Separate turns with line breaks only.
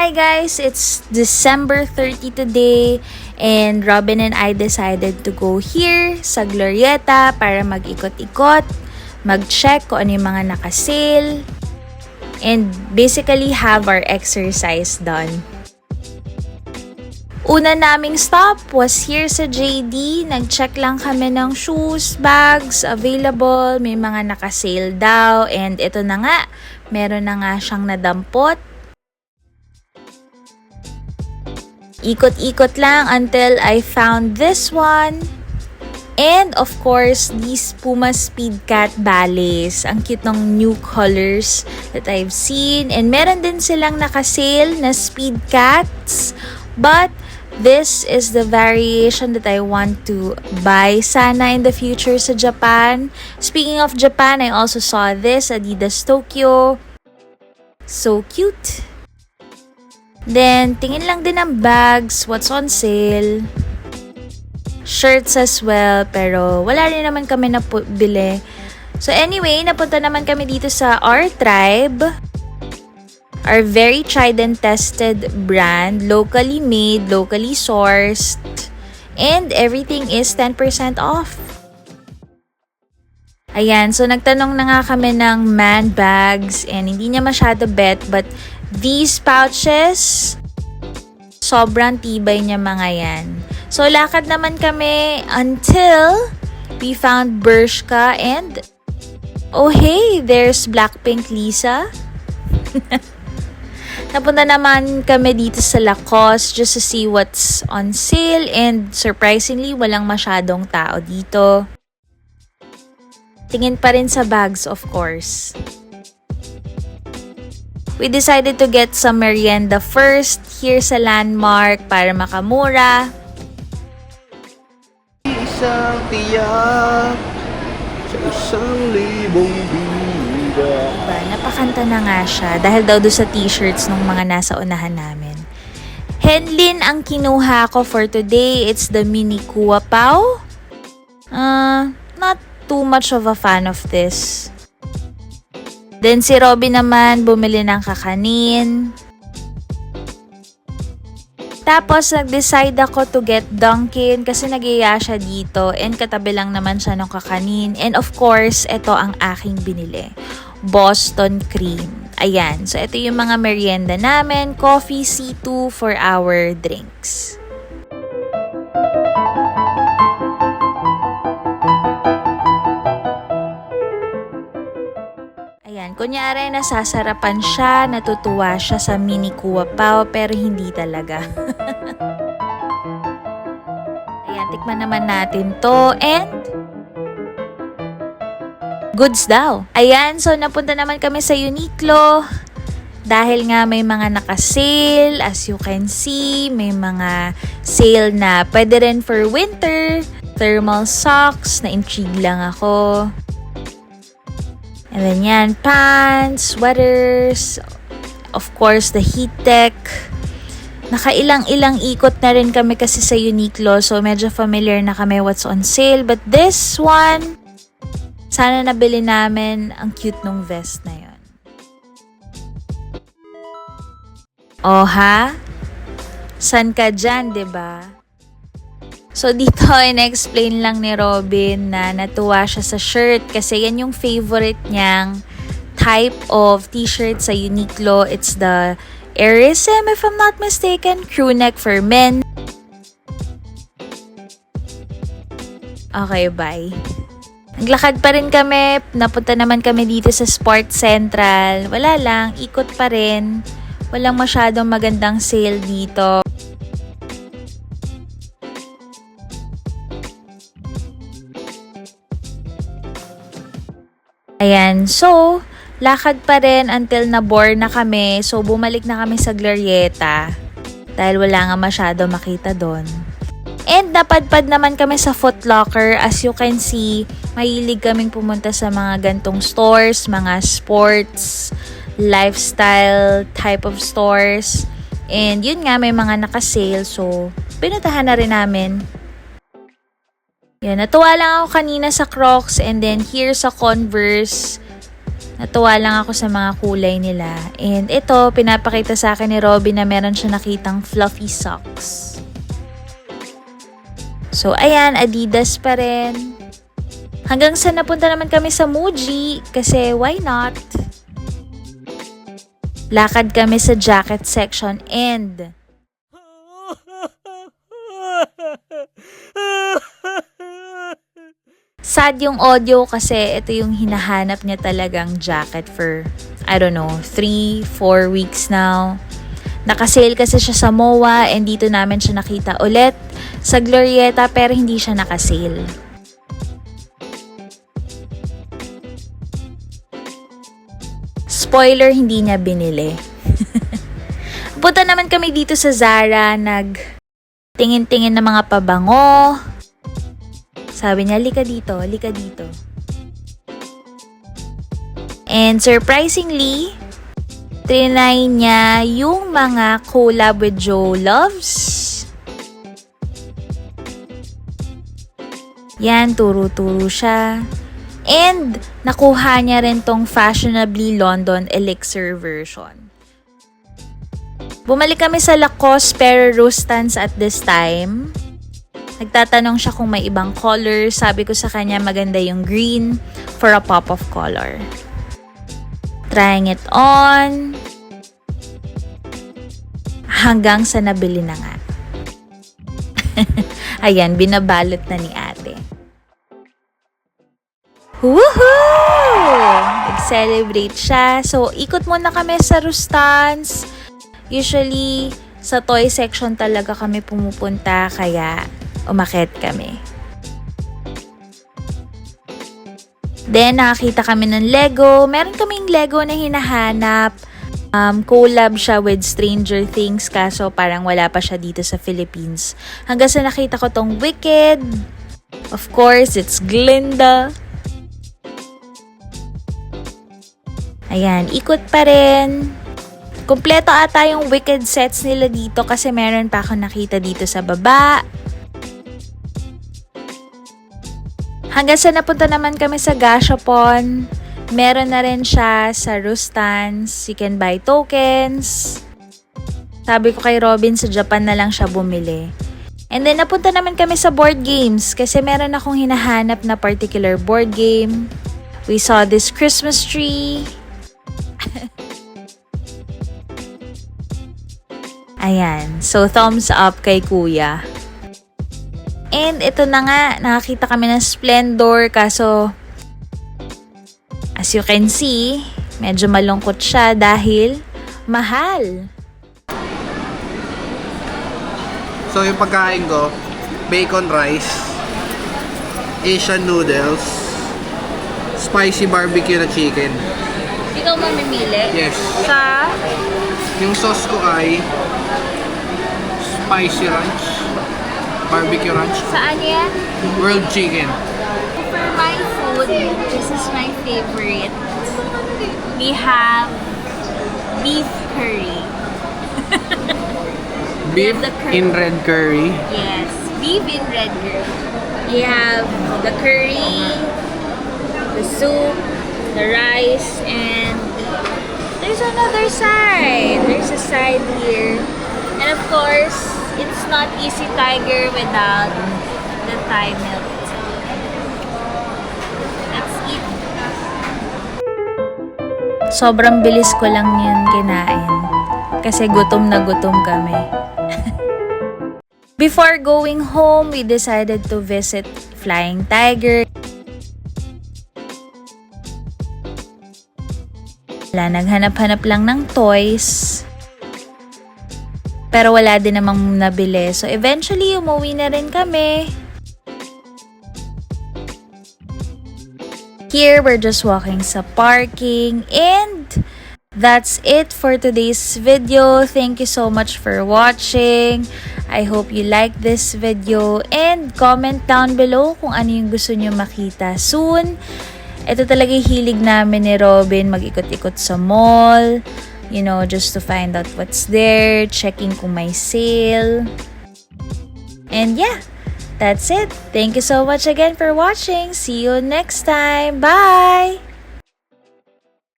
Hi guys, it's December 30 today and Robin and I decided to go here sa Glorieta para mag-ikot-ikot, mag-check kung ano yung mga naka-sale, and basically have our exercise done. Una naming stop was here sa JD. Nag-check lang kami ng shoes, bags, available, may mga naka-sale daw, and ito na nga, meron na nga siyang nadampot. Ikot-ikot lang until I found this one. And of course, these Puma Speedcat ballets. Ang cute ng new colors that I've seen. And meron din silang nakasale na Speedcats. But this is the variation that I want to buy sana in the future sa Japan. Speaking of Japan, I also saw this Adidas Tokyo. So cute. Then, tingin lang din ng bags, what's on sale. Shirts as well, pero wala rin naman kami bili. So anyway, napunta naman kami dito sa our tribe. Our very tried and tested brand, locally made, locally sourced, and everything is 10% off. Ayan, so nagtanong na nga kami ng man bags and hindi niya masyado bet, but these pouches, sobrang tibay niya mga yan. So lakad naman kami until we found Bershka and oh hey, there's Blackpink Lisa. Napunta naman kami dito sa Lacoste just to see what's on sale and surprisingly walang masyadong tao dito. Tingin pa rin sa bags, of course. We decided to get some merienda first here sa Landmark para makamura.
Isang tiyak sa isang libong bida.
Diba, napakanta na nga siya dahil daw doon sa t-shirts ng mga nasa unahan namin. Henlin ang kinuha ko for today. It's the mini Kua Pao. Not too much of a fan of this. Then si Robin naman bumili ng kakanin. Tapos nag-decide ako to get Dunkin kasi nag-iya siya dito and katabi lang naman siya ng kakanin. And of course, ito ang aking binili. Boston Cream. Ayan. So ito yung mga merienda namin. Coffee, C2 for our drinks. Ayan, kunyari nasasarapan siya, natutuwa siya sa mini Kua Pao, pero hindi talaga. Ayan, tikman naman natin to, and goods daw. Ayan, so napunta naman kami sa Uniqlo, dahil nga may mga naka-sale, as you can see, may mga sale na pwede rin for winter, thermal socks, na-intrigue lang ako. And then yan, pants, sweaters, of course, the heat tech. Nakailang-ilang ikot na rin kami kasi sa Uniqlo, so medyo familiar na kami what's on sale. But this one, sana nabili namin. Ang cute nung vest na yun. Oh ha? San ka dyan, diba? So, dito, in-explain lang ni Robin na natuwa siya sa shirt kasi yan yung favorite niyang type of t-shirt sa Uniqlo. It's the Airism, if I'm not mistaken, crew neck for men. Okay, bye. Naglakad pa rin kami. Napunta naman kami dito sa Sports Central. Wala lang, ikot pa rin. Walang masyadong magandang sale dito. Ayan, so, lakad pa rin until na-bore na kami. So, bumalik na kami sa Glorieta dahil wala nga masyado makita doon. And napadpad naman kami sa Foot Locker. As you can see, mahilig kaming pumunta sa mga gantong stores, mga sports, lifestyle type of stores. And yun nga, may mga naka-sale. So, pinuntahan na rin namin. Yan, natuwa lang ako kanina sa Crocs and then here sa Converse. Natuwa lang ako sa mga kulay nila. And ito, pinapakita sa akin ni Robin na meron siya nakitang fluffy socks. So, ayan, Adidas pa rin. Hanggang sa napunta naman kami sa Muji kasi why not? Lakad kami sa jacket section and sad yung audio kasi ito yung hinahanap niya talagang jacket for, I don't know, 3-4 weeks now. Nakasale kasi siya sa MOA and dito namin siya nakita ulit sa Glorieta pero hindi siya nakasale. Spoiler, hindi niya binili. Punta naman kami dito sa Zara, tingin-tingin ng mga pabango. Sabi niya, lika dito, lika dito. And surprisingly, trinay niya yung mga collab with Joe Loves. Yan, turo-turo siya. And nakuha niya rin tong Fashionably London Elixir version. Bumalik kami sa Lacoste pero Rustans at this time. Nagtatanong siya kung may ibang color. Sabi ko sa kanya maganda yung green for a pop of color. Trying it on. Hanggang sa nabili na nga. Ayan, binabalot na ni ate. Woohoo! Nag-celebrate siya. So, ikot muna kami sa Rustans. Usually, sa toy section talaga kami pumupunta, kaya umakyat kami. Then, nakakita kami ng Lego. Meron kaming Lego na hinahanap. Collab siya with Stranger Things, kaso parang wala pa siya dito sa Philippines. Hanggang sa nakita ko tong Wicked. Of course, it's Glinda. Ayan, ikot pa rin. Kompleto ata yung Wicked sets nila dito kasi meron pa ako nakita dito sa baba. Hanggang sa napunta naman kami sa Gashapon. Meron na rin siya sa Rustans. You can buy tokens. Sabi ko kay Robin, sa Japan na lang siya bumili. And then napunta naman kami sa board games kasi meron akong hinahanap na particular board game. We saw this Christmas tree. Ayan. So, thumbs up kay kuya. And ito na nga, nakakita kami ng Splendor kaso as you can see, medyo malungkot siya dahil mahal.
So yung pagkain ko, bacon rice, Asian noodles, spicy barbecue na chicken.
Ikaw mamimili?
Yes.
Sa?
Yung sauce ko ay spicy ranch, barbecue ranch,
Saan yan?
grilled chicken.
For my food, this is my favorite. We have beef curry.
Beef
the curry.
in red curry.
Yes, beef in red curry. We have the curry, the soup, the rice, and there's another side. There's a side here. And of course, it's not Easy Tiger without the Thai milk. Let's eat. Sobrang bilis ko lang yun kinain. Kasi gutom na gutom kami. Before going home, we decided to visit Flying Tiger. Naghanap-hanap lang ng toys. Pero wala din namang nabili. So eventually, umuwi na rin kami. Here, we're just walking sa parking. And that's it for today's video. Thank you so much for watching. I hope you like this video. And comment down below kung ano yung gusto nyo makita soon. Ito talaga yung hilig namin ni Robin, mag-ikot-ikot sa mall, you know, just to find out what's there, checking kung may sale. And yeah, that's it. Thank you so much again for watching. See you next time. Bye!